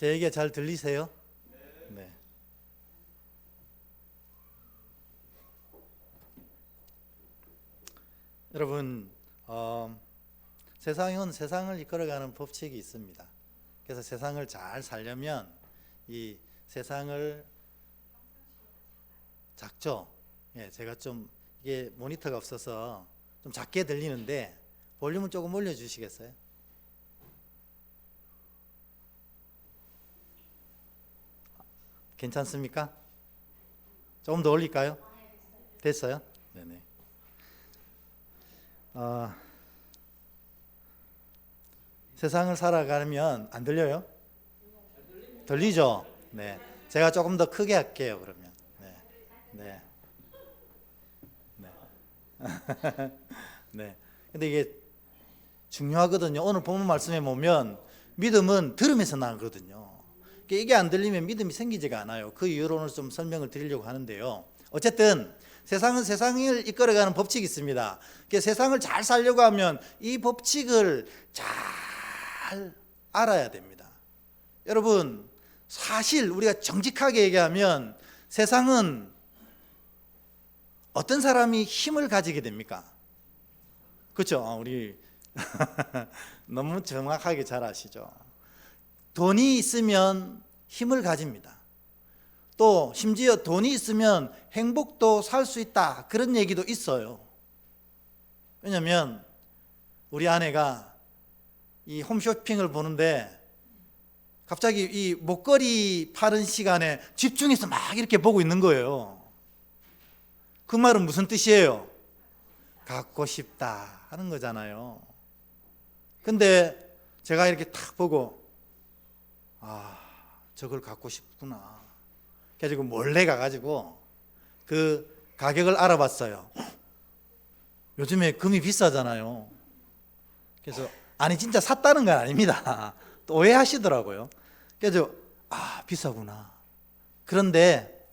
제 얘기가 잘 들리세요? 네. 여러분, 세상은 세상을 이끌어가는 법칙이 있습니다. 그래서 세상을 잘 살려면 이 세상을 작죠? 예, 제가 좀 이게 모니터가 없어서 좀 작게 들리는데 볼륨을 조금 올려주시겠어요? 괜찮습니까? 조금 더 올릴까요? 됐어요? 네네. 세상을 살아가면 안 들려요? 들리죠? 네. 제가 조금 더 크게 할게요, 그러면. 네. 네. 네. 네. 근데 이게 중요하거든요. 오늘 본문 말씀에 보면 믿음은 들음에서 나거든요. 이게 안 들리면 믿음이 생기지가 않아요. 그 이유로 오늘 좀 설명을 드리려고 하는데요. 어쨌든 세상은 세상을 이끌어가는 법칙이 있습니다. 세상을 잘 살려고 하면 이 법칙을 잘 알아야 됩니다. 여러분, 사실 우리가 정직하게 얘기하면 세상은 어떤 사람이 힘을 가지게 됩니까? 그렇죠? 우리 너무 정확하게 잘 아시죠? 돈이 있으면 힘을 가집니다. 또 심지어 돈이 있으면 행복도 살 수 있다, 그런 얘기도 있어요. 왜냐하면 우리 아내가 이 홈쇼핑을 보는데 갑자기 이 목걸이 파는 시간에 집중해서 막 이렇게 보고 있는 거예요. 그 말은 무슨 뜻이에요? 갖고 싶다 하는 거잖아요. 근데 제가 이렇게 탁 보고 저걸 갖고 싶구나. 그래가지고 몰래 가가지고 그 가격을 알아봤어요. 요즘에 금이 비싸잖아요. 그래서 아니 진짜 샀다는 건 아닙니다. 또 오해하시더라고요. 그래서 비싸구나. 그런데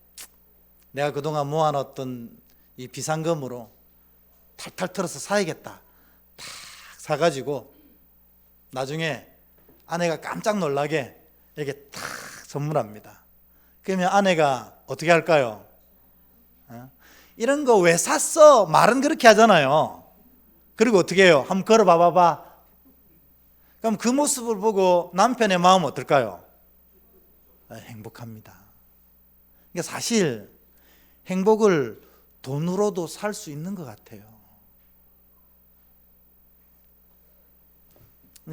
내가 그동안 모아놨던 이 비상금으로 탈탈 털어서 사야겠다. 탁 사가지고 나중에 아내가 깜짝 놀라게 이렇게 탁 선물합니다. 그러면 아내가 어떻게 할까요? 이런 거 왜 샀어? 말은 그렇게 하잖아요. 그리고 어떻게 해요? 한번 걸어봐봐. 그럼 그 모습을 보고 남편의 마음은 어떨까요? 행복합니다. 그러니까 사실 행복을 돈으로도 살 수 있는 것 같아요.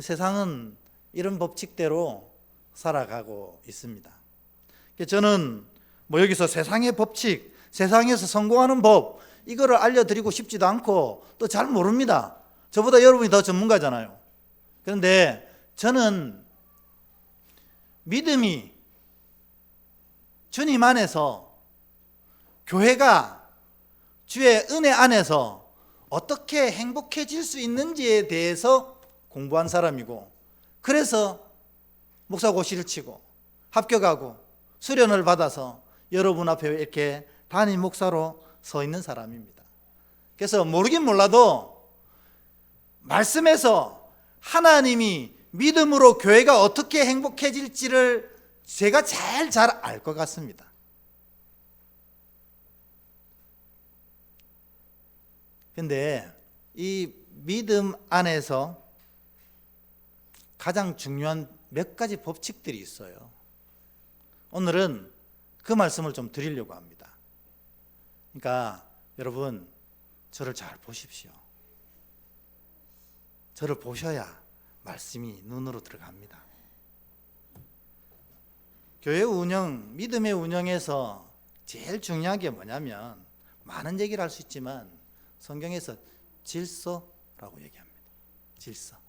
세상은 이런 법칙대로 살아가고 있습니다. 저는 여기서 세상의 법칙, 세상에서 성공하는 법, 이거를 알려드리고 싶지도 않고 또 잘 모릅니다. 저보다 여러분이 더 전문가잖아요. 그런데 저는 믿음이 주님 안에서, 교회가 주의 은혜 안에서 어떻게 행복해질 수 있는지에 대해서 공부한 사람이고, 그래서 목사고시를 치고 합격하고 수련을 받아서 여러분 앞에 이렇게 담임 목사로 서 있는 사람입니다. 그래서 모르긴 몰라도 말씀에서 하나님이 믿음으로 교회가 어떻게 행복해질지를 제가 제일 잘 알 것 같습니다. 근데 이 믿음 안에서 가장 중요한 몇 가지 법칙들이 있어요. 오늘은 그 말씀을 좀 드리려고 합니다. 그러니까 여러분, 저를 잘 보십시오. 저를 보셔야 말씀이 눈으로 들어갑니다. 교회 운영, 믿음의 운영에서 제일 중요한 게 뭐냐면, 많은 얘기를 할 수 있지만 성경에서 질서라고 얘기합니다. 질서.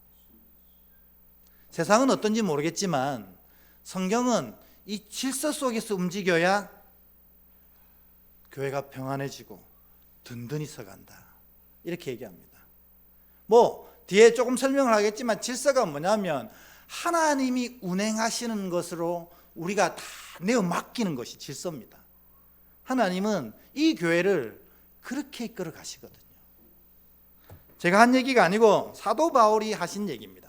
세상은 어떤지 모르겠지만 성경은 이 질서 속에서 움직여야 교회가 평안해지고 든든히 서간다, 이렇게 얘기합니다. 뒤에 조금 설명을 하겠지만 질서가 뭐냐면 하나님이 운행하시는 것으로 우리가 다 내어 맡기는 것이 질서입니다. 하나님은 이 교회를 그렇게 이끌어 가시거든요. 제가 한 얘기가 아니고 사도 바울이 하신 얘기입니다.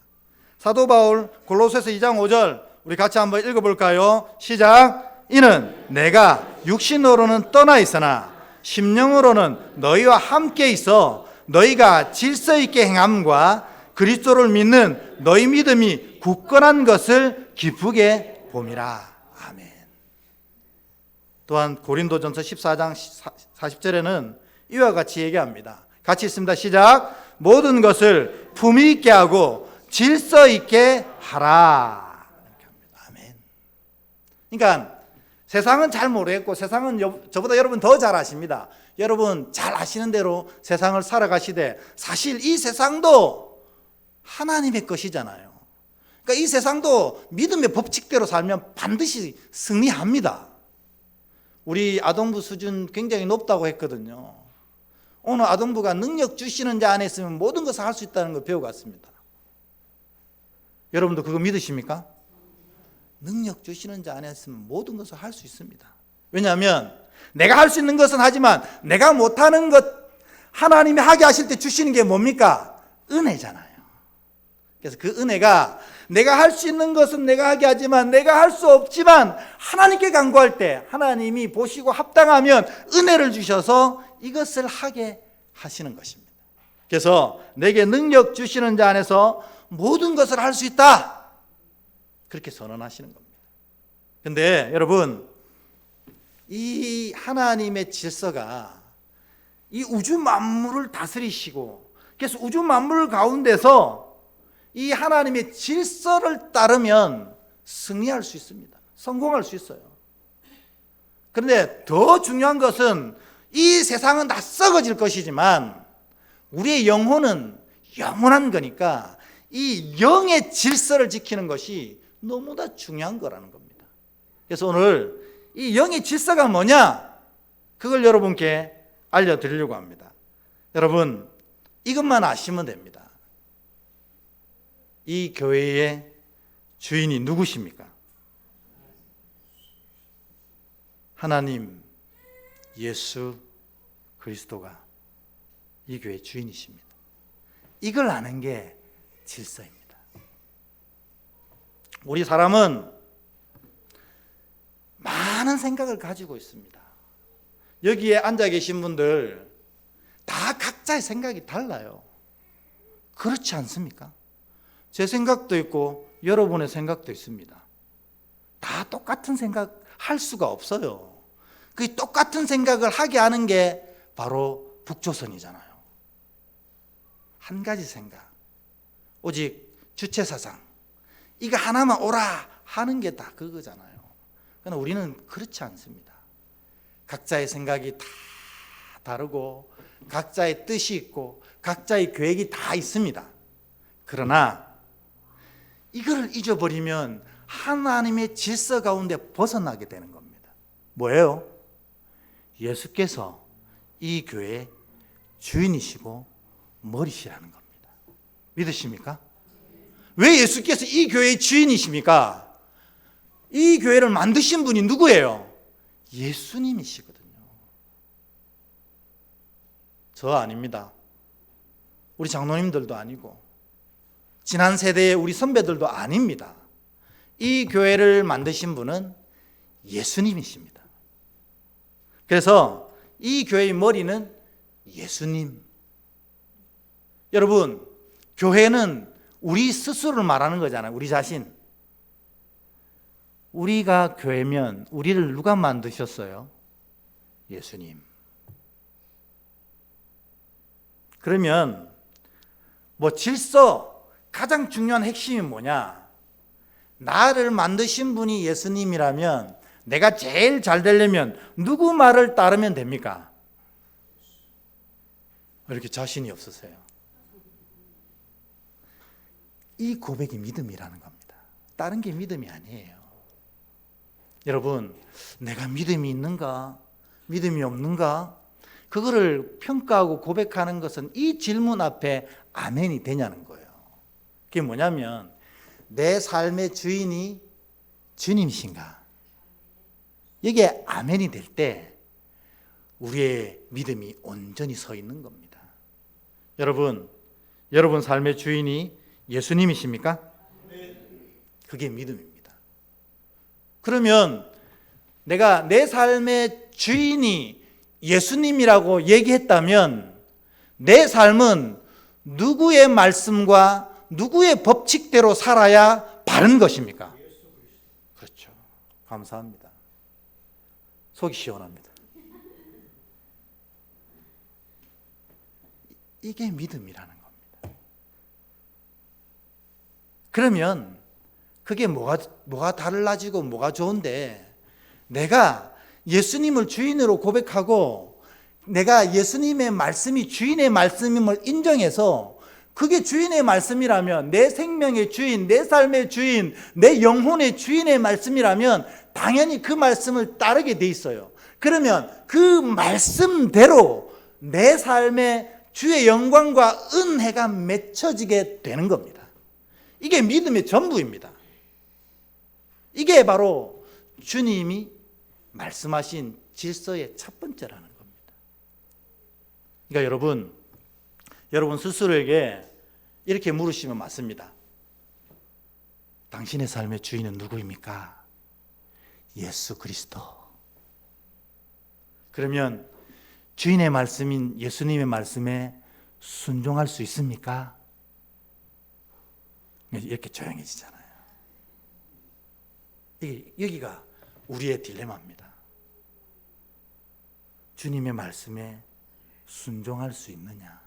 사도 바울 골로새서 2장 5절, 우리 같이 한번 읽어볼까요? 시작. 이는 내가 육신으로는 떠나 있으나 심령으로는 너희와 함께 있어 너희가 질서 있게 행함과 그리스도를 믿는 너희 믿음이 굳건한 것을 기쁘게 봄이라. 아멘. 또한 고린도전서 14장 40절에는 이와 같이 얘기합니다. 같이 있습니다. 시작. 모든 것을 품위 있게 하고 질서 있게 하라. 이렇게 합니다. 아멘. 그러니까 세상은 잘 모르겠고 세상은 저보다 여러분 더 잘 아십니다. 여러분 잘 아시는 대로 세상을 살아가시되 사실 이 세상도 하나님의 것이잖아요. 그러니까 이 세상도 믿음의 법칙대로 살면 반드시 승리합니다. 우리 아동부 수준 굉장히 높다고 했거든요. 오늘 아동부가 능력 주시는 자 안에 있으면 모든 것을 할 수 있다는 걸 배워갔습니다. 여러분도 그거 믿으십니까? 능력 주시는 자 안에 있으면 모든 것을 할 수 있습니다. 왜냐하면 내가 할 수 있는 것은 하지만 내가 못하는 것 하나님이 하게 하실 때 주시는 게 뭡니까? 은혜잖아요. 그래서 그 은혜가 내가 할 수 있는 것은 내가 하게 하지만 내가 할 수 없지만 하나님께 간구할 때 하나님이 보시고 합당하면 은혜를 주셔서 이것을 하게 하시는 것입니다. 그래서 내게 능력 주시는 자 안에서 모든 것을 할 수 있다. 그렇게 선언하시는 겁니다. 그런데 여러분 이 하나님의 질서가 이 우주 만물을 다스리시고 그래서 우주 만물 가운데서 이 하나님의 질서를 따르면 승리할 수 있습니다. 성공할 수 있어요. 그런데 더 중요한 것은 이 세상은 다 썩어질 것이지만 우리의 영혼은 영원한 거니까 이 영의 질서를 지키는 것이 너무나 중요한 거라는 겁니다. 그래서 오늘 이 영의 질서가 뭐냐? 그걸 여러분께 알려드리려고 합니다. 여러분 이것만 아시면 됩니다. 이 교회의 주인이 누구십니까? 하나님 예수 그리스도가 이 교회의 주인이십니다. 이걸 아는 게 질서입니다. 우리 사람은 많은 생각을 가지고 있습니다. 여기에 앉아 계신 분들 다 각자의 생각이 달라요. 그렇지 않습니까? 제 생각도 있고 여러분의 생각도 있습니다. 다 똑같은 생각 할 수가 없어요. 그 똑같은 생각을 하게 하는 게 바로 북조선이잖아요. 한 가지 생각, 오직 주체사상, 이거 하나만 오라 하는 게 다 그거잖아요. 그러나 우리는 그렇지 않습니다. 각자의 생각이 다 다르고 각자의 뜻이 있고 각자의 계획이 다 있습니다. 그러나 이걸 잊어버리면 하나님의 질서 가운데 벗어나게 되는 겁니다. 뭐예요? 예수께서 이 교회의 주인이시고 머리시라는 겁니다. 믿으십니까? 왜 예수께서 이 교회의 주인이십니까? 이 교회를 만드신 분이 누구예요? 예수님이시거든요. 저 아닙니다. 우리 장로님들도 아니고 지난 세대의 우리 선배들도 아닙니다. 이 교회를 만드신 분은 예수님이십니다. 그래서 이 교회의 머리는 예수님. 여러분, 교회는 우리 스스로를 말하는 거잖아요. 우리 자신. 우리가 교회면 우리를 누가 만드셨어요? 예수님. 그러면 뭐 질서 가장 중요한 핵심이 뭐냐? 나를 만드신 분이 예수님이라면 내가 제일 잘 되려면 누구 말을 따르면 됩니까? 왜 이렇게 자신이 없으세요? 이 고백이 믿음이라는 겁니다. 다른 게 믿음이 아니에요. 여러분, 내가 믿음이 있는가? 믿음이 없는가? 그거를 평가하고 고백하는 것은 이 질문 앞에 아멘이 되냐는 거예요. 그게 뭐냐면 내 삶의 주인이 주님이신가? 이게 아멘이 될 때 우리의 믿음이 온전히 서 있는 겁니다. 여러분 삶의 주인이 예수님이십니까? 그게 믿음입니다. 그러면 내가 내 삶의 주인이 예수님이라고 얘기했다면 내 삶은 누구의 말씀과 누구의 법칙대로 살아야 바른 것입니까? 그렇죠. 감사합니다. 속이 시원합니다. 이게 믿음이라는 겁니다. 그러면 그게 뭐가 달라지고 뭐가 좋은데, 내가 예수님을 주인으로 고백하고 내가 예수님의 말씀이 주인의 말씀임을 인정해서 그게 주인의 말씀이라면, 내 생명의 주인, 내 삶의 주인, 내 영혼의 주인의 말씀이라면 당연히 그 말씀을 따르게 돼 있어요. 그러면 그 말씀대로 내 삶에 주의 영광과 은혜가 맺혀지게 되는 겁니다. 이게 믿음의 전부입니다. 이게 바로 주님이 말씀하신 질서의 첫 번째라는 겁니다. 그러니까 여러분 스스로에게 이렇게 물으시면 맞습니다. 당신의 삶의 주인은 누구입니까? 예수 그리스도. 그러면 주인의 말씀인 예수님의 말씀에 순종할 수 있습니까? 이렇게 조용해지잖아요. 여기가 우리의 딜레마입니다. 주님의 말씀에 순종할 수 있느냐?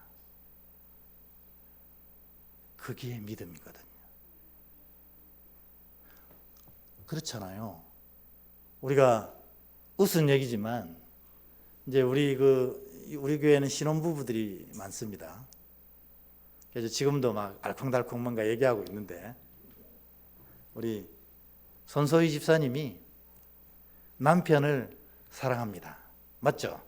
그게 믿음이거든요. 그렇잖아요. 우리가 웃은 얘기지만 이제 우리 교회는 신혼부부들이 많습니다. 그래서 지금도 막 알콩달콩 뭔가 얘기하고 있는데, 우리 손소희 집사님이 남편을 사랑합니다. 맞죠?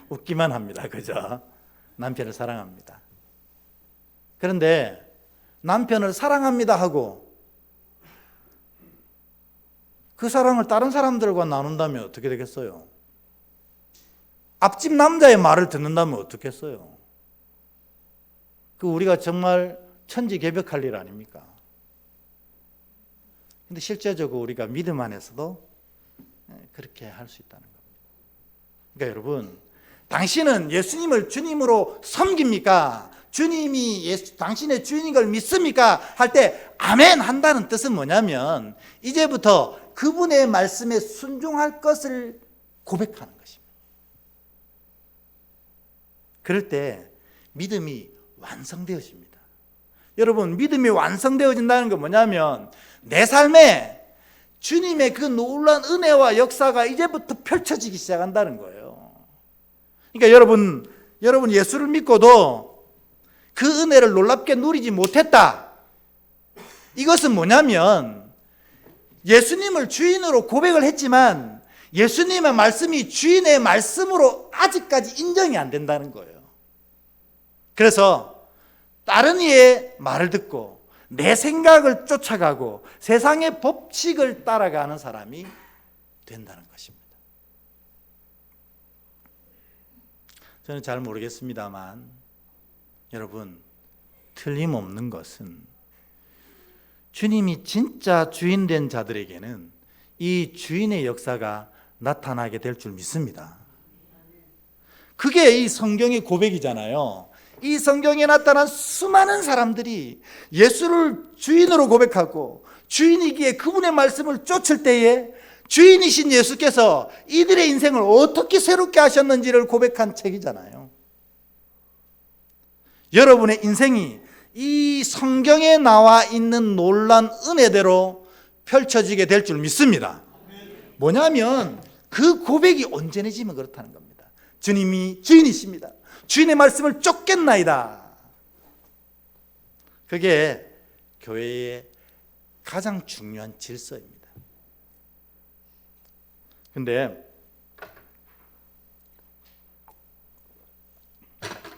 웃기만 합니다. 그죠? 남편을 사랑합니다. 그런데 남편을 사랑합니다 하고 그 사랑을 다른 사람들과 나눈다면 어떻게 되겠어요? 앞집 남자의 말을 듣는다면 어떻겠어요? 그 우리가 정말 천지개벽할 일 아닙니까? 근데 실제적으로 우리가 믿음 안에서도 그렇게 할 수 있다는 겁니다. 그러니까 여러분, 당신은 예수님을 주님으로 섬깁니까? 주님이 당신의 주인인 걸 믿습니까? 할 때 아멘 한다는 뜻은 뭐냐면 이제부터 그분의 말씀에 순종할 것을 고백하는 것입니다. 그럴 때 믿음이 완성되어집니다. 여러분, 믿음이 완성되어진다는 건 뭐냐면 내 삶에 주님의 그 놀라운 은혜와 역사가 이제부터 펼쳐지기 시작한다는 거예요. 그러니까 여러분 예수를 믿고도 그 은혜를 놀랍게 누리지 못했다. 이것은 뭐냐면 예수님을 주인으로 고백을 했지만 예수님의 말씀이 주인의 말씀으로 아직까지 인정이 안 된다는 거예요. 그래서 다른 이의 말을 듣고 내 생각을 쫓아가고 세상의 법칙을 따라가는 사람이 된다는 것입니다. 저는 잘 모르겠습니다만 여러분, 틀림없는 것은 주님이 진짜 주인 된 자들에게는 이 주인의 역사가 나타나게 될 줄 믿습니다. 그게 이 성경의 고백이잖아요. 이 성경에 나타난 수많은 사람들이 예수를 주인으로 고백하고 주인이기에 그분의 말씀을 쫓을 때에 주인이신 예수께서 이들의 인생을 어떻게 새롭게 하셨는지를 고백한 책이잖아요. 여러분의 인생이 이 성경에 나와 있는 놀란 은혜대로 펼쳐지게 될 줄 믿습니다. 뭐냐면 그 고백이 온전해지면 그렇다는 겁니다. 주님이 주인이십니다. 주인의 말씀을 쫓겠나이다. 그게 교회의 가장 중요한 질서입니다. 근데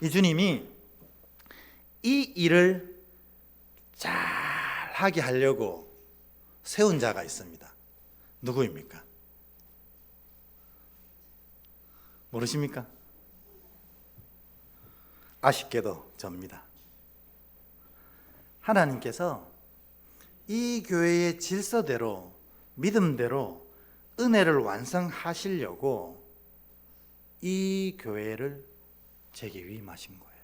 이 주님이 이 일을 잘 하게 하려고 세운 자가 있습니다. 누구입니까? 모르십니까? 아쉽게도 접니다. 하나님께서 이 교회의 질서대로, 믿음대로 은혜를 완성하시려고 이 교회를 제게 위임하신 거예요.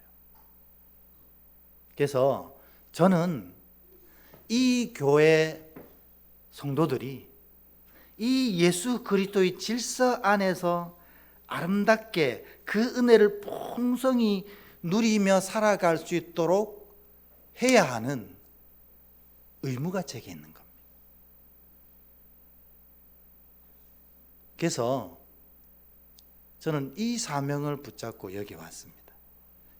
그래서 저는 이 교회 성도들이 이 예수 그리스도의 질서 안에서 아름답게 그 은혜를 풍성히 누리며 살아갈 수 있도록 해야 하는 의무가 제게 있는 겁니다. 그래서 저는 이 사명을 붙잡고 여기 왔습니다.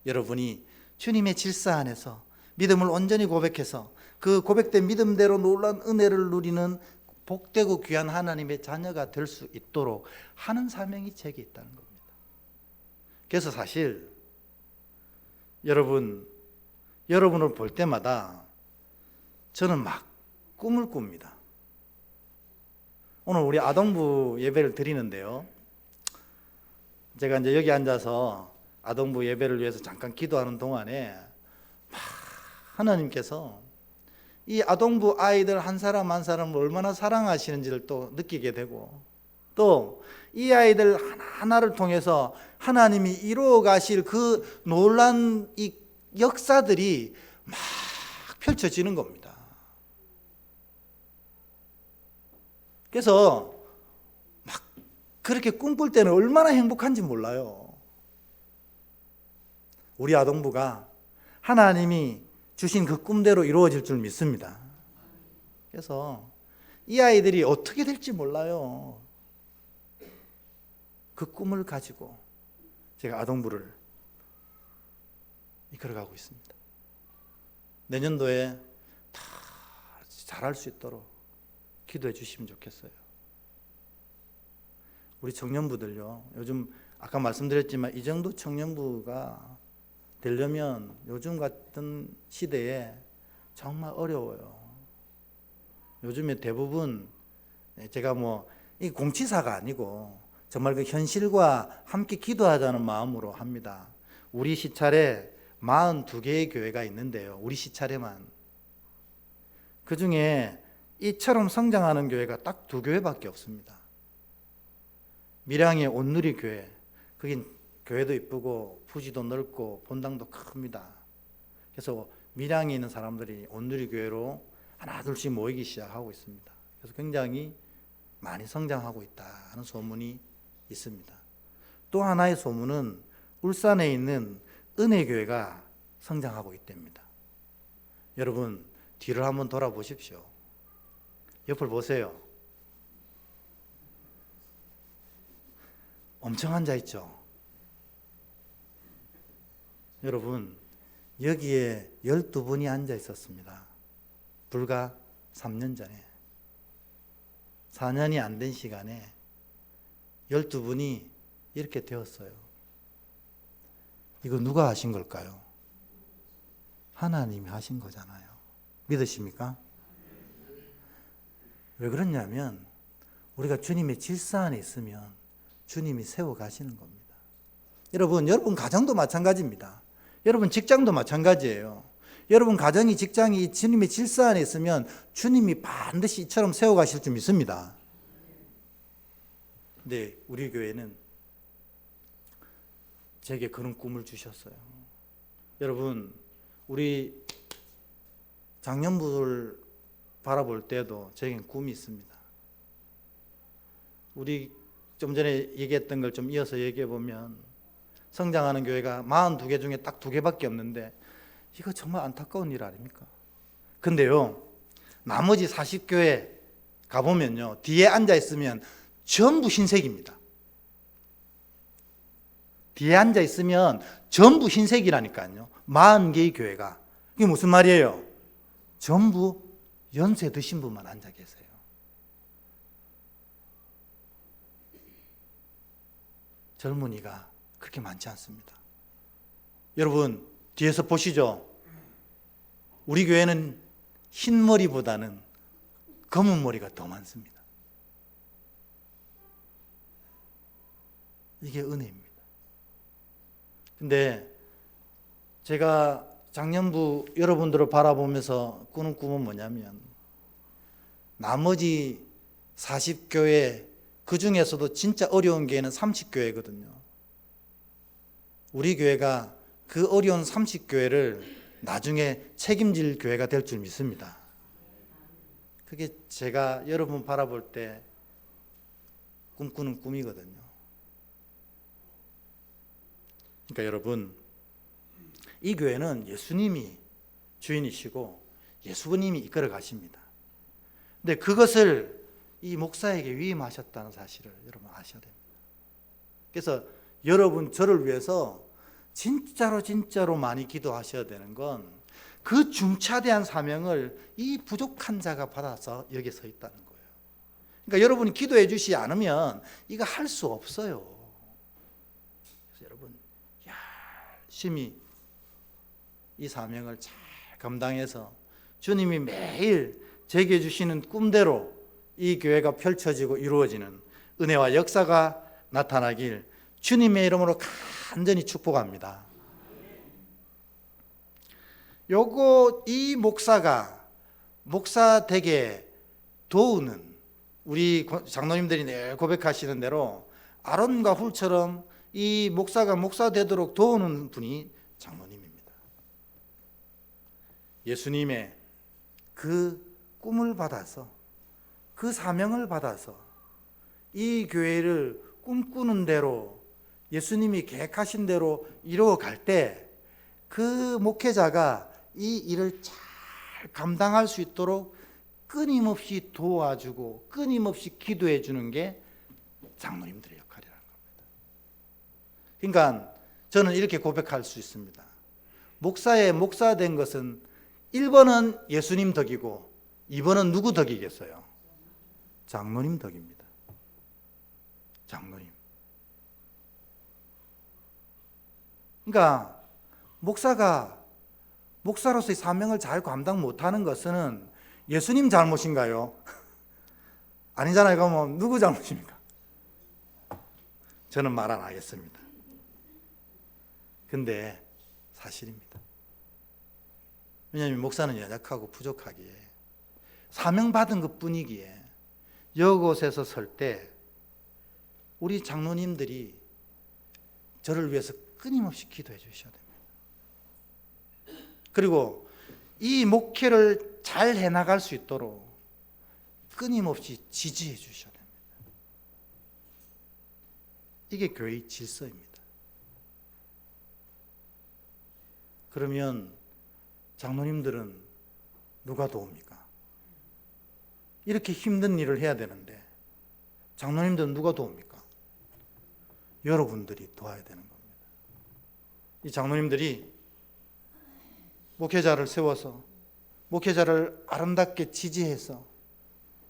여러분이 주님의 질서 안에서 믿음을 온전히 고백해서 그 고백된 믿음대로 놀라운 은혜를 누리는 복되고 귀한 하나님의 자녀가 될 수 있도록 하는 사명이 제게 있다는 겁니다. 그래서 사실 여러분을 볼 때마다 저는 막 꿈을 꿉니다. 오늘 우리 아동부 예배를 드리는데요, 제가 이제 여기 앉아서 아동부 예배를 위해서 잠깐 기도하는 동안에 막 하나님께서 이 아동부 아이들 한 사람 한 사람을 얼마나 사랑하시는지를 또 느끼게 되고, 또 이 아이들 하나하나를 통해서 하나님이 이루어 가실 그 놀란 이 역사들이 막 펼쳐지는 겁니다. 그래서 막 그렇게 꿈꿀 때는 얼마나 행복한지 몰라요. 우리 아동부가 하나님이 주신 그 꿈대로 이루어질 줄 믿습니다. 그래서 이 아이들이 어떻게 될지 몰라요. 그 꿈을 가지고 제가 아동부를 이끌어가고 있습니다. 내년도에 다 잘할 수 있도록 기도해 주시면 좋겠어요. 우리 청년부들요, 요즘 아까 말씀드렸지만 이 정도 청년부가 되려면 요즘 같은 시대에 정말 어려워요. 요즘에 대부분 제가 이 공치사가 아니고 정말 그 현실과 함께 기도하자는 마음으로 합니다. 우리 시찰에 42개의 교회가 있는데요, 우리 시찰에만 그 중에 이처럼 성장하는 교회가 딱 2교회밖에 없습니다. 밀양의 온누리 교회, 거긴 교회도 이쁘고 부지도 넓고 본당도 큽니다. 그래서 밀양에 있는 사람들이 온누리 교회로 하나 둘씩 모이기 시작하고 있습니다. 그래서 굉장히 많이 성장하고 있다는 소문이 있습니다. 또 하나의 소문은 울산에 있는 은혜교회가 성장하고 있답니다. 여러분 뒤를 한번 돌아보십시오. 옆을 보세요. 엄청 앉아있죠. 여러분 여기에 12분이 앉아 있었습니다. 불과 3년 전에, 4년이 안 된 시간에 12분이 이렇게 되었어요. 이거 누가 하신 걸까요? 하나님이 하신 거잖아요. 믿으십니까? 왜 그러냐면 우리가 주님의 질서 안에 있으면 주님이 세워 가시는 겁니다. 여러분 가정도 마찬가지입니다. 여러분 직장도 마찬가지예요. 여러분 가정이 직장이 주님의 질서 안에 있으면 주님이 반드시 이처럼 세워 가실 줄 믿습니다. 근데 우리 교회는 제게 그런 꿈을 주셨어요. 여러분 우리 장년부를 바라볼 때도 제겐 꿈이 있습니다. 우리 좀 전에 얘기했던 걸 좀 이어서 얘기해 보면 성장하는 교회가 42개 중에 딱 2개밖에 없는데 이거 정말 안타까운 일 아닙니까? 근데요 나머지 40교회 가보면요 뒤에 앉아 있으면 전부 흰색입니다. 뒤에 앉아 있으면 전부 흰색이라니까요. 40개의 교회가. 이게 무슨 말이에요? 전부 연세 드신 분만 앉아 계세요. 젊은이가 그렇게 많지 않습니다. 여러분 뒤에서 보시죠. 우리 교회는 흰 머리보다는 검은 머리가 더 많습니다. 이게 은혜입니다. 근데 제가 작년부 여러분들을 바라보면서 꾸는 꿈은 뭐냐면 나머지 40교회, 그 중에서도 진짜 어려운 교회는 30교회거든요. 우리 교회가 그 어려운 30교회를 나중에 책임질 교회가 될 줄 믿습니다. 그게 제가 여러분 바라볼 때 꿈꾸는 꿈이거든요. 그러니까 여러분, 이 교회는 예수님이 주인이시고 예수님이 이끌어 가십니다. 근데 그것을 이 목사에게 위임하셨다는 사실을 여러분 아셔야 됩니다. 그래서 여러분, 저를 위해서 진짜로 많이 기도하셔야 되는 건 그 중차대한 사명을 이 부족한 자가 받아서 여기 서 있다는 거예요. 그러니까 여러분이 기도해 주시지 않으면 이거 할 수 없어요. 그래서 여러분, 열심히 이 사명을 잘 감당해서 주님이 매일 제게 주시는 꿈대로 이 교회가 펼쳐지고 이루어지는 은혜와 역사가 나타나길 주님의 이름으로 간절히 축복합니다. 이 목사가 목사 되게 도우는, 우리 장로님들이 늘 고백하시는 대로 아론과 훌처럼 이 목사가 목사 되도록 도우는 분이 장로님입니다. 예수님의 그 꿈을 받아서, 그 사명을 받아서 이 교회를 꿈꾸는 대로 예수님이 계획하신 대로 이루어갈 때 그 목회자가 이 일을 잘 감당할 수 있도록 끊임없이 도와주고 끊임없이 기도해 주는 게 장로님들의 역할이라는 겁니다. 그러니까 저는 이렇게 고백할 수 있습니다. 목사 된 것은 1번은 예수님 덕이고 2번은 누구 덕이겠어요? 장로님 덕입니다. 장로님. 그러니까 목사가 목사로서의 사명을 잘 감당 못하는 것은 예수님 잘못인가요? 아니잖아요. 그러면 누구 잘못입니까? 저는 말 안 하겠습니다. 근데 사실입니다. 왜냐하면 목사는 연약하고 부족하기에, 사명받은 것 뿐이기에 이곳에서 설 때 우리 장로님들이 저를 위해서 끊임없이 기도해 주셔야 됩니다. 그리고 이 목회를 잘 해나갈 수 있도록 끊임없이 지지해 주셔야 됩니다. 이게 교회의 질서입니다. 그러면 장로님들은 누가 도웁니까? 이렇게 힘든 일을 해야 되는데 장로님들은 누가 도웁니까? 여러분들이 도와야 되는 겁니다. 이 장로님들이 목회자를 세워서 목회자를 아름답게 지지해서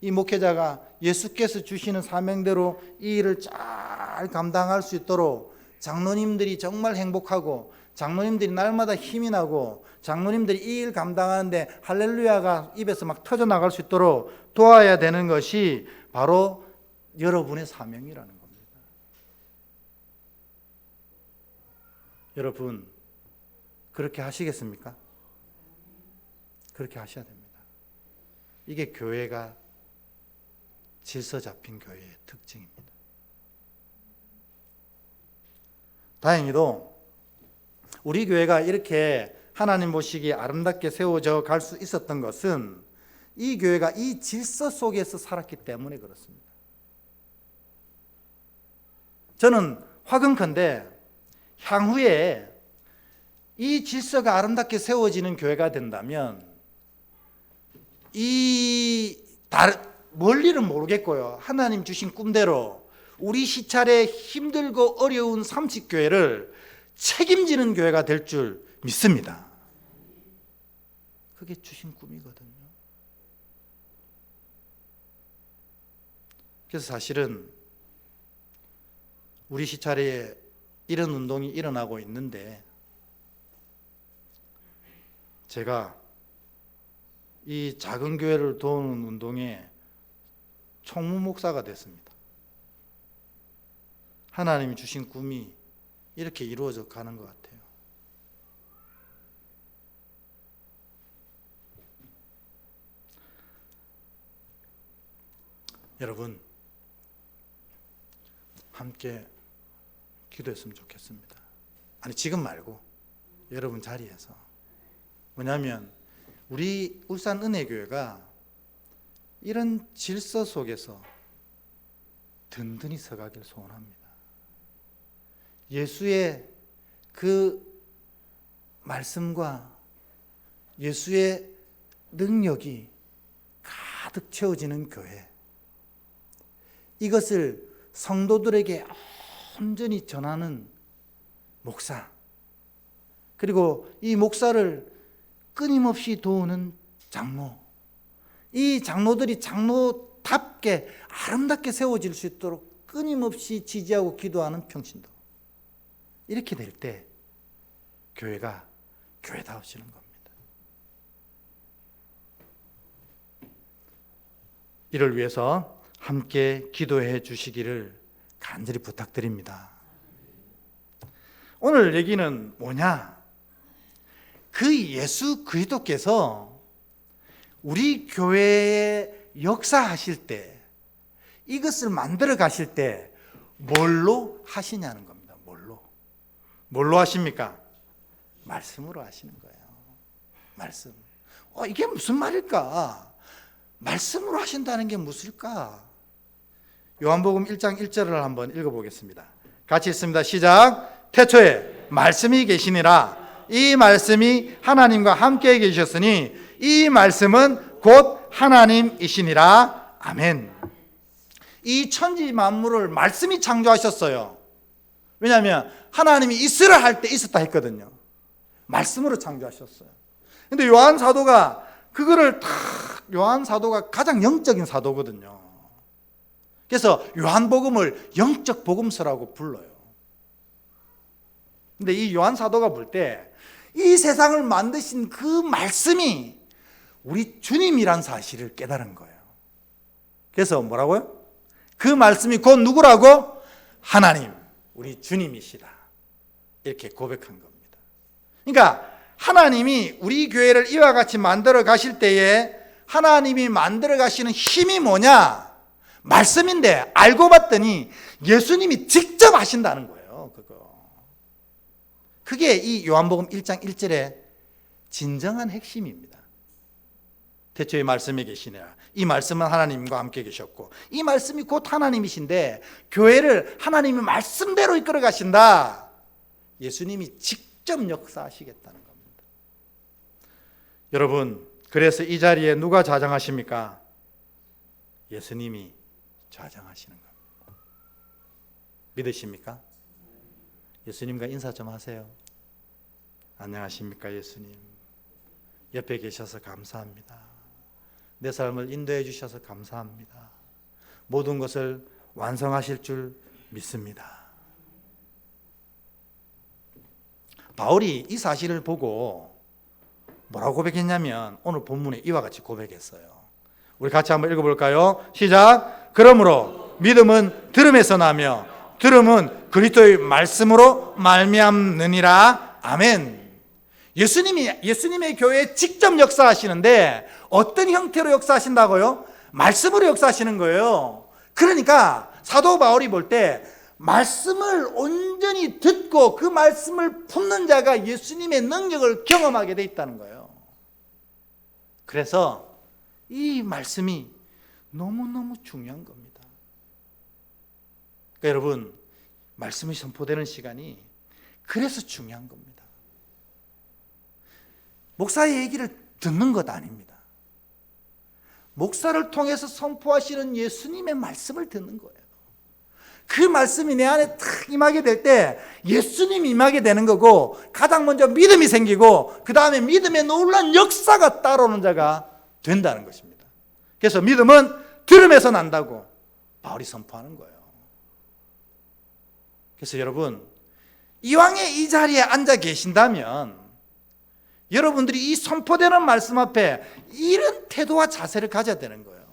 이 목회자가 예수께서 주시는 사명대로 이 일을 잘 감당할 수 있도록 장로님들이 정말 행복하고 장로님들이 날마다 힘이 나고 장로님들이 이 일 감당하는데 할렐루야가 입에서 막 터져나갈 수 있도록 도와야 되는 것이 바로 여러분의 사명이라는 겁니다. 여러분, 그렇게 하시겠습니까? 그렇게 하셔야 됩니다. 이게 교회가 질서 잡힌 교회의 특징입니다. 다행히도 우리 교회가 이렇게 하나님 보시기에 아름답게 세워져 갈 수 있었던 것은 이 교회가 이 질서 속에서 살았기 때문에 그렇습니다. 저는 화근컨대 향후에 이 질서가 아름답게 세워지는 교회가 된다면 멀리는 모르겠고요, 하나님 주신 꿈대로 우리 시찰에 힘들고 어려운 30교회를 책임지는 교회가 될 줄 믿습니다. 그게 주신 꿈이거든요. 그래서 사실은 우리 시찰에 이런 운동이 일어나고 있는데 제가 이 작은 교회를 도우는 운동에 총무 목사가 됐습니다. 하나님이 주신 꿈이 이렇게 이루어져 가는 것 같아요. 여러분 함께 기도했으면 좋겠습니다. 아니 지금 말고 여러분 자리에서. 뭐냐면 우리 울산 은혜교회가 이런 질서 속에서 든든히 서가길 소원합니다. 예수의 그 말씀과 예수의 능력이 가득 채워지는 교회, 이것을 성도들에게 온전히 전하는 목사, 그리고 이 목사를 끊임없이 도우는 장로, 이 장로들이 장로답게 아름답게 세워질 수 있도록 끊임없이 지지하고 기도하는 평신도, 이렇게 될 때 교회가 교회다워지는 겁니다. 이를 위해서 함께 기도해 주시기를 간절히 부탁드립니다. 오늘 얘기는 뭐냐? 그 예수 그리스도께서 우리 교회에 역사하실 때, 이것을 만들어 가실 때 뭘로 하시냐는 겁니다. 뭘로 하십니까? 말씀으로 하시는 거예요. 말씀. 이게 무슨 말일까? 말씀으로 하신다는 게 무엇일까? 요한복음 1장 1절을 한번 읽어보겠습니다. 같이 읽습니다. 시작. 태초에 말씀이 계시니라. 이 말씀이 하나님과 함께 계셨으니 이 말씀은 곧 하나님이시니라. 아멘. 이 천지 만물을 말씀이 창조하셨어요. 왜냐하면 하나님이 있으라 할 때 있었다 했거든요. 말씀으로 창조하셨어요. 근데 요한 사도가 그거를 요한 사도가 가장 영적인 사도거든요. 그래서 요한복음을 영적 복음서라고 불러요. 근데 이 요한 사도가 볼 때 이 세상을 만드신 그 말씀이 우리 주님이란 사실을 깨달은 거예요. 그래서 뭐라고요? 그 말씀이 곧 누구라고? 하나님, 우리 주님이시다. 이렇게 고백한 겁니다. 그러니까 하나님이 우리 교회를 이와 같이 만들어 가실 때에 하나님이 만들어 가시는 힘이 뭐냐? 말씀인데 알고 봤더니 예수님이 직접 하신다는 거예요. 그게 이 요한복음 1장 1절의 진정한 핵심입니다. 태초에 말씀이 계시니라. 이 말씀은 하나님과 함께 계셨고 이 말씀이 곧 하나님이신데 교회를 하나님이 말씀대로 이끌어 가신다. 예수님이 직접 역사하시겠다는 겁니다. 여러분, 그래서 이 자리에 누가 좌장하십니까? 예수님이 좌장하시는 겁니다. 믿으십니까? 예수님과 인사 좀 하세요. 안녕하십니까 예수님. 옆에 계셔서 감사합니다. 내 삶을 인도해 주셔서 감사합니다. 모든 것을 완성하실 줄 믿습니다. 바울이 이 사실을 보고 뭐라고 고백했냐면 오늘 본문에 이와 같이 고백했어요. 우리 같이 한번 읽어볼까요? 시작. 그러므로 믿음은 들음에서 나며 들음은 그리스도의 말씀으로 말미암느니라. 아멘. 예수님의 교회에 직접 역사하시는데 어떤 형태로 역사하신다고요? 말씀으로 역사하시는 거예요. 그러니까 사도 바울이 볼 때 말씀을 온전히 듣고 그 말씀을 품는 자가 예수님의 능력을 경험하게 돼 있다는 거예요. 그래서 이 말씀이 너무너무 중요한 겁니다. 그러니까 여러분, 말씀이 선포되는 시간이 그래서 중요한 겁니다. 목사의 얘기를 듣는 것 아닙니다. 목사를 통해서 선포하시는 예수님의 말씀을 듣는 거예요. 그 말씀이 내 안에 탁 임하게 될 때 예수님이 임하게 되는 거고 가장 먼저 믿음이 생기고 그 다음에 믿음의 놀라운 역사가 따라오는 자가 된다는 것입니다. 그래서 믿음은 들음에서 난다고 바울이 선포하는 거예요. 그래서 여러분, 이왕에 이 자리에 앉아 계신다면 여러분들이 이 선포되는 말씀 앞에 이런 태도와 자세를 가져야 되는 거예요.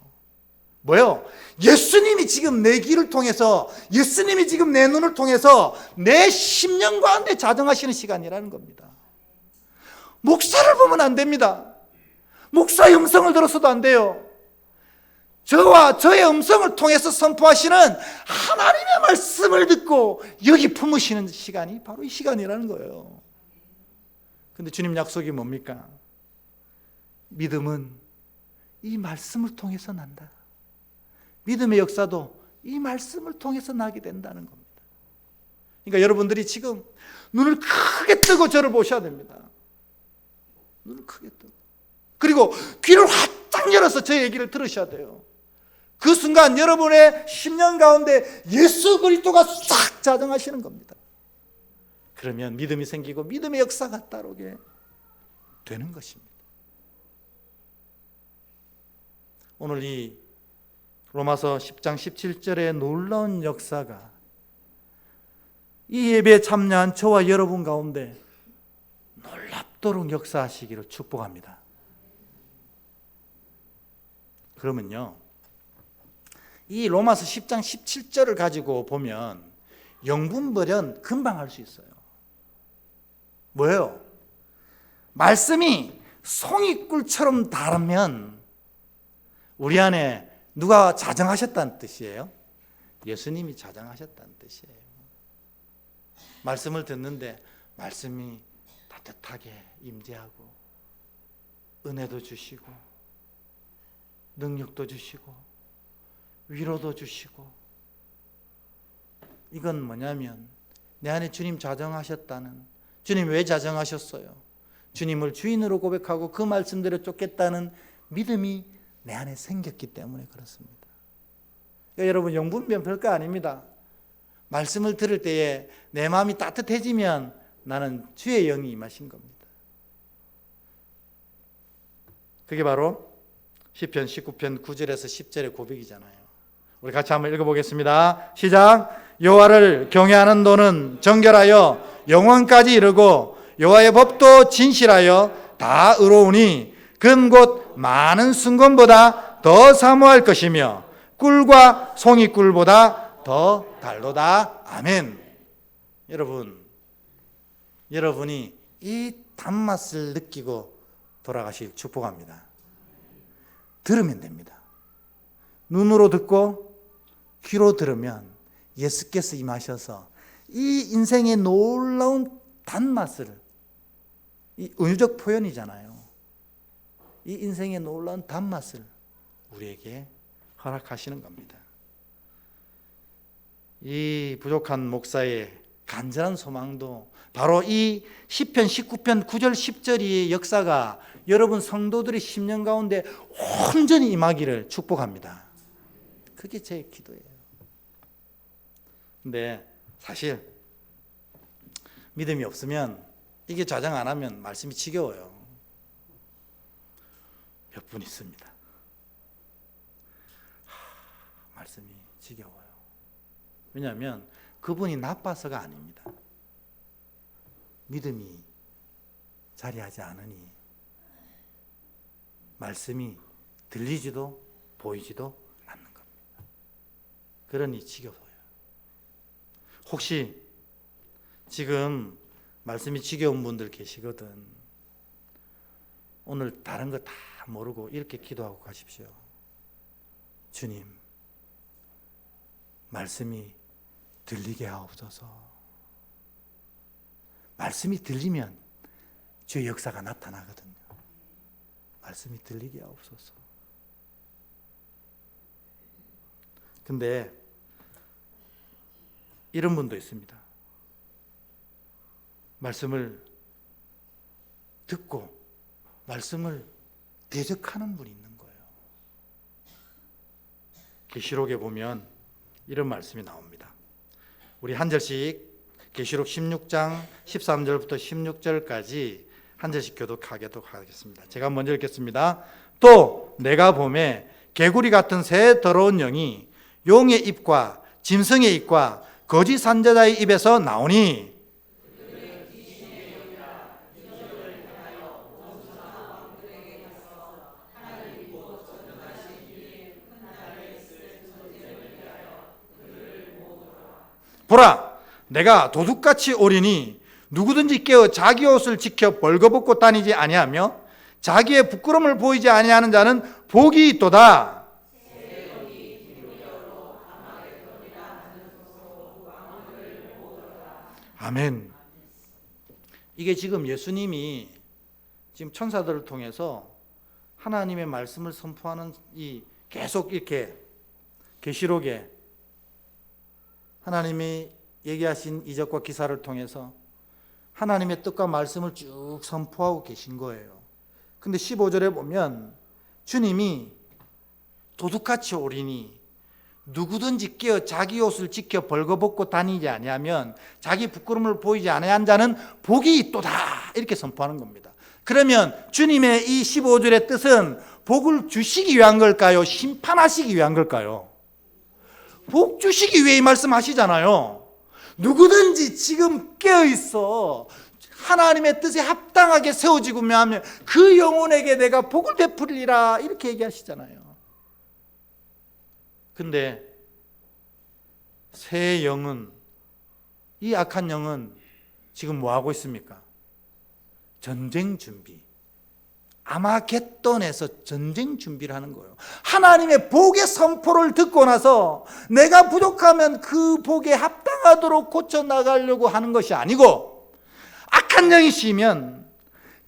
뭐요? 예수님이 지금 내 귀를 통해서, 예수님이 지금 내 눈을 통해서 내 심령 가운데 자정하시는 시간이라는 겁니다. 목사를 보면 안 됩니다. 목사 영성을 들었어도 안 돼요. 저와 저의 음성을 통해서 선포하시는 하나님의 말씀을 듣고 여기 품으시는 시간이 바로 이 시간이라는 거예요. 근데 주님 약속이 뭡니까? 믿음은 이 말씀을 통해서 난다. 믿음의 역사도 이 말씀을 통해서 나게 된다는 겁니다. 그러니까 여러분들이 지금 눈을 크게 뜨고 저를 보셔야 됩니다. 눈을 크게 뜨고, 그리고 귀를 활짝 열어서 저 얘기를 들으셔야 돼요. 그 순간 여러분의 10년 가운데 예수 그리스도가 싹 자정하시는 겁니다. 그러면 믿음이 생기고 믿음의 역사가 따르게 되는 것입니다. 오늘 이 로마서 10장 17절의 놀라운 역사가 이 예배에 참여한 저와 여러분 가운데 놀랍도록 역사하시기를 축복합니다. 그러면요, 이 로마서 10장 17절을 가지고 보면 영분별은 금방 할 수 있어요. 뭐예요? 말씀이 송이꿀처럼 달으면 우리 안에 누가 자정하셨다는 뜻이에요? 예수님이 자정하셨다는 뜻이에요. 말씀을 듣는데 말씀이 따뜻하게 임재하고 은혜도 주시고 능력도 주시고 위로도 주시고, 이건 뭐냐면 내 안에 주님 자정하셨다는, 주님 왜 자정하셨어요? 주님을 주인으로 고백하고 그 말씀대로 쫓겠다는 믿음이 내 안에 생겼기 때문에 그렇습니다. 그러니까 여러분, 영분별 별거 아닙니다. 말씀을 들을 때에 내 마음이 따뜻해지면 나는 주의 영이 임하신 겁니다. 그게 바로 시편 19편 9절에서 10절의 고백이잖아요. 우리 같이 한번 읽어보겠습니다. 시작. 여호와를 경외하는 도는 정결하여 영원까지 이르고 여호와의 법도 진실하여 다 의로우니 그는 곧 많은 순금보다 더 사모할 것이며 꿀과 송이꿀보다 더 달도다. 아멘. 여러분이 이 단맛을 느끼고 돌아가실 축복합니다. 들으면 됩니다. 눈으로 듣고 귀로 들으면 예수께서 임하셔서 이 인생의 놀라운 단맛을, 이 은유적 표현이잖아요. 이 인생의 놀라운 단맛을 우리에게 허락하시는 겁니다. 이 부족한 목사의 간절한 소망도 바로 이 시편 19편 9절 10절의 역사가 여러분 성도들의 10년 가운데 온전히 임하기를 축복합니다. 그게 제 기도예요. 근데 사실 믿음이 없으면, 이게 자정 안 하면 말씀이 지겨워요. 몇 분 있습니다. 말씀이 지겨워요. 왜냐하면 그분이 나빠서가 아닙니다. 믿음이 자리하지 않으니 말씀이 들리지도 보이지도 않는 겁니다. 그러니 지겨워요. 혹시 지금 말씀이 지겨운 분들 계시거든. 오늘 다른 거 다 모르고 이렇게 기도하고 가십시오. 주님, 말씀이 들리게 하옵소서. 말씀이 들리면 주의 역사가 나타나거든요. 말씀이 들리게 하옵소서. 근데 이런 분도 있습니다. 말씀을 듣고 말씀을 대적하는 분이 있는 거예요. 계시록에 보면 이런 말씀이 나옵니다. 우리 한 절씩 계시록 16장 13절부터 16절까지 한 절씩 교독하도록 하겠습니다. 제가 먼저 읽겠습니다. 또 내가 보매 개구리 같은 새 더러운 영이 용의 입과 짐승의 입과 거짓 선지자의 입에서 나오니 보라, 내가 도둑같이 오리니 누구든지 깨어 자기 옷을 지켜 벌거벗고 다니지 아니하며 자기의 부끄러움을 보이지 아니하는 자는 복이 있도다. 아멘. 이게 지금 예수님이 지금 천사들을 통해서 하나님의 말씀을 선포하는 이 계속 이렇게 계시록에 하나님이 얘기하신 이적과 기사를 통해서 하나님의 뜻과 말씀을 쭉 선포하고 계신 거예요. 근데 15절에 보면 주님이 도둑같이 오리니 누구든지 깨어 자기 옷을 지켜 벌거벗고 다니지 아니하면 자기 부끄러움을 보이지 아니한 자는 복이 있도다, 이렇게 선포하는 겁니다. 그러면 주님의 이 15절의 뜻은 복을 주시기 위한 걸까요? 심판하시기 위한 걸까요? 복 주시기 위해 이 말씀하시잖아요. 누구든지 지금 깨어있어 하나님의 뜻에 합당하게 세워지고 하면 그 영혼에게 내가 복을 베풀리라, 이렇게 얘기하시잖아요. 근데 새 영은, 이 악한 영은 지금 뭐 하고 있습니까? 전쟁 준비, 아마겟돈에서 전쟁 준비를 하는 거예요. 하나님의 복의 선포를 듣고 나서 내가 부족하면 그 복에 합당하도록 고쳐나가려고 하는 것이 아니고, 악한 영이 시면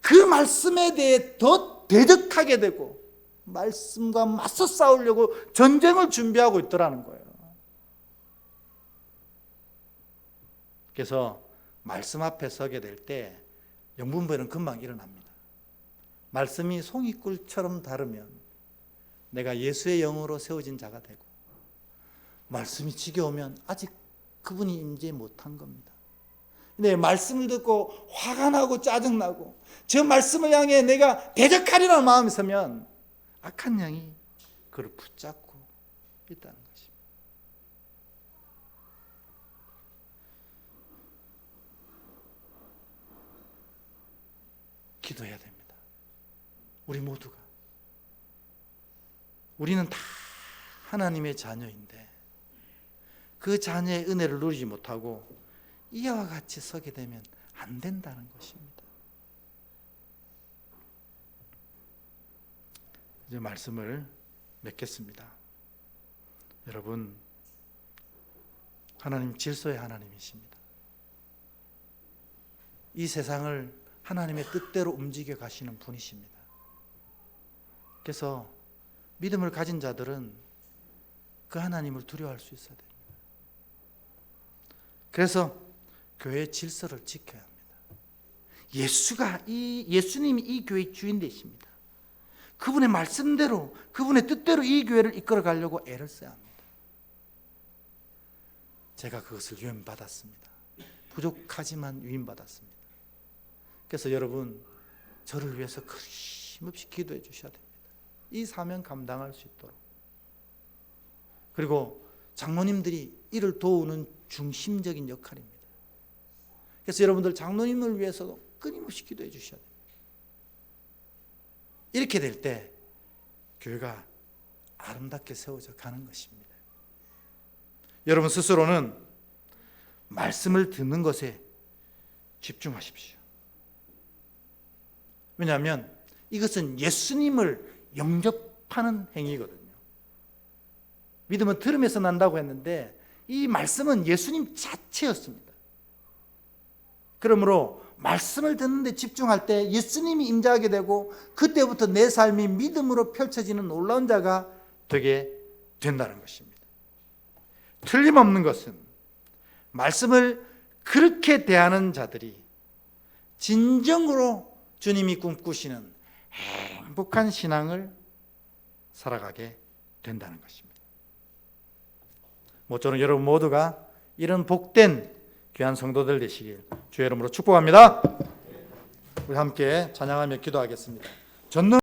그 말씀에 대해 더 대적하게 되고 말씀과 맞서 싸우려고 전쟁을 준비하고 있더라는 거예요. 그래서 말씀 앞에 서게 될 때 영분별은 금방 일어납니다. 말씀이 송이꿀처럼 다르면 내가 예수의 영으로 세워진 자가 되고, 말씀이 지겨우면 아직 그분이 임재 못한 겁니다. 근데 말씀을 듣고 화가 나고 짜증나고 저 말씀을 향해 내가 대적하리라는 마음이 서면 악한 영이 그를 붙잡고 있다는 것입니다. 기도해야 됩니다. 우리 모두가. 우리는 다 하나님의 자녀인데 그 자녀의 은혜를 누리지 못하고 이와 같이 서게 되면 안 된다는 것입니다. 이제 말씀을 맺겠습니다. 여러분, 하나님 질서의 하나님이십니다. 이 세상을 하나님의 뜻대로 움직여 가시는 분이십니다. 그래서 믿음을 가진 자들은 그 하나님을 두려워할 수 있어야 됩니다. 그래서 교회의 질서를 지켜야 합니다. 예수님이 이 교회의 주인 되십니다. 그분의 말씀대로, 그분의 뜻대로 이 교회를 이끌어 가려고 애를 써야 합니다. 제가 그것을 유인받았습니다. 부족하지만 유인받았습니다. 그래서 여러분, 저를 위해서 거침없이 기도해 주셔야 됩니다. 이 사명 감당할 수 있도록. 그리고 장로님들이 이를 도우는 중심적인 역할입니다. 그래서 여러분들 장로님을 위해서도 끊임없이 기도해 주셔야 됩니다. 이렇게 될 때 교회가 아름답게 세워져 가는 것입니다. 여러분 스스로는 말씀을 듣는 것에 집중하십시오. 왜냐하면 이것은 예수님을 영접하는 행위거든요. 믿음은 들음에서 난다고 했는데 이 말씀은 예수님 자체였습니다. 그러므로 말씀을 듣는데 집중할 때 예수님이 임재하게 되고 그때부터 내 삶이 믿음으로 펼쳐지는 놀라운 자가 되게 된다는 것입니다. 틀림없는 것은 말씀을 그렇게 대하는 자들이 진정으로 주님이 꿈꾸시는 행복한 신앙을 살아가게 된다는 것입니다. 저는 여러분 모두가 이런 복된 귀한 성도들 되시길 주의 이름으로 축복합니다. 우리 함께 찬양하며 기도하겠습니다. 전능